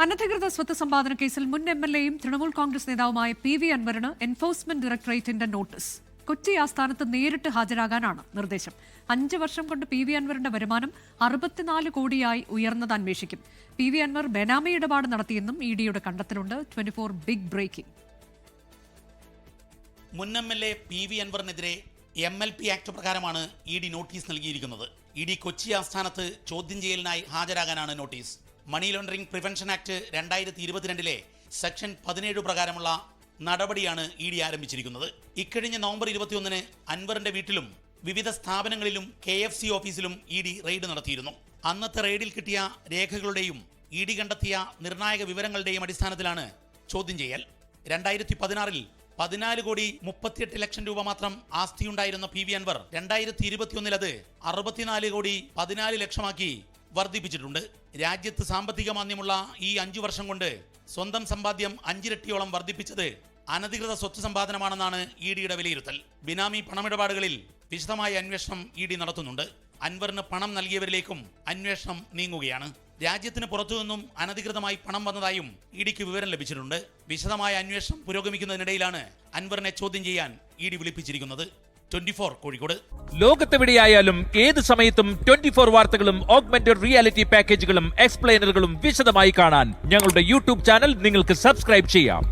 അനധികൃത സ്വത്ത് സമ്പാദന കേസിൽ മുൻ എംഎൽഎയും തൃണമൂൽ കോൺഗ്രസ് നേതാവുമായ PV അൻവറിന് എൻഫോഴ്സ്മെന്റ് ഡയറക്ടറേറ്റിന്റെ നോട്ടീസ്. കൊച്ചി ആസ്ഥാനത്ത് നേരിട്ട് ഹാജരാകാനാണ് നിർദ്ദേശം. 5 വർഷം കൊണ്ട് PV അൻവറിന്റെ വരുമാനം 64 കോടിയായി ഉയർന്നത് അന്വേഷിക്കും. PV അൻവർ ബെനാമി ഇടപാട് നടത്തിയെന്നും EDയുടെ കണ്ടെത്തലുണ്ട്. 24 ബിഗ് ബ്രേക്കിംഗ്. മുൻ എംഎൽഎ PV അൻവറിനെതിരെ MLP ആക്ട് പ്രകാരമാണ് ED നോട്ടീസ് നൽകിയിരിക്കുന്നത്. ED കൊച്ചി ആസ്ഥാനത്ത് ചോദ്യം ചെയ്യലിനായി ഹാജരാകാനാണ് notice. Money laundering prevention act 2022 section 17 പ്രകാരമുള്ള നടപടിയാണ് ED ആരംഭിച്ചിരിക്കുന്നത്. ഇക്കഴിഞ്ഞ നവംബർ 21 അൻവറിന്റെ വീട്ടിലും വിവിധ സ്ഥാപനങ്ങളിലും KFC ഓഫീസിലും ED റെയ്ഡ് നടത്തിയിരുന്നു. അന്നത്തെ റെയ്ഡിൽ കിട്ടിയ രേഖകളുടെയും ED കണ്ടെത്തിയ നിർണായക വിവരങ്ങളുടെയും അടിസ്ഥാനത്തിലാണ് ചോദ്യം ചെയ്യൽ. 2016 14 കോടി 38 ലക്ഷം രൂപ മാത്രം ആസ്തിയുണ്ടായിരുന്ന PV അൻവർ 2021 അത് 64 കോടി 14 ലക്ഷമാക്കി വർദ്ധിപ്പിച്ചിട്ടുണ്ട്. രാജ്യത്ത് സാമ്പത്തിക മാന്ദ്യമുള്ള ഈ 5 വർഷം കൊണ്ട് സ്വന്തം സമ്പാദ്യം 5 ഇരട്ടിയോളം വർദ്ധിപ്പിച്ചത് അനധികൃത സ്വത്ത് സമ്പാദനമാണെന്നാണ് EDയുടെ വിലയിരുത്തൽ. ബിനാമി പണമിടപാടുകളിൽ വിശദമായ അന്വേഷണം ED നടത്തുന്നുണ്ട്. അൻവറിന് പണം നൽകിയവരിലേക്കും അന്വേഷണം നീങ്ങുകയാണ്. രാജ്യത്തിന് പുറത്തുനിന്നും അനധികൃതമായി പണം വന്നതായും EDക്ക് വിവരം ലഭിച്ചിട്ടുണ്ട്. വിശദമായ അന്വേഷണം പുരോഗമിക്കുന്നതിനിടയിലാണ് അൻവറിനെ ചോദ്യം ചെയ്യാൻ ED വിളിപ്പിച്ചിരിക്കുന്നത്. 24 കോഴിക്കോട്. ലോകത്തെവിടെയായാലും ഏത് സമയത്തും 24 വാർത്തകളും ഓഗ്മെന്റഡ് റിയാലിറ്റി പാക്കേജുകളും എക്സ്പ്ലെയിനറുകളും വിശദമായി കാണാൻ ഞങ്ങളുടെ യൂട്യൂബ് ചാനൽ നിങ്ങൾക്ക് സബ്സ്ക്രൈബ് ചെയ്യാം.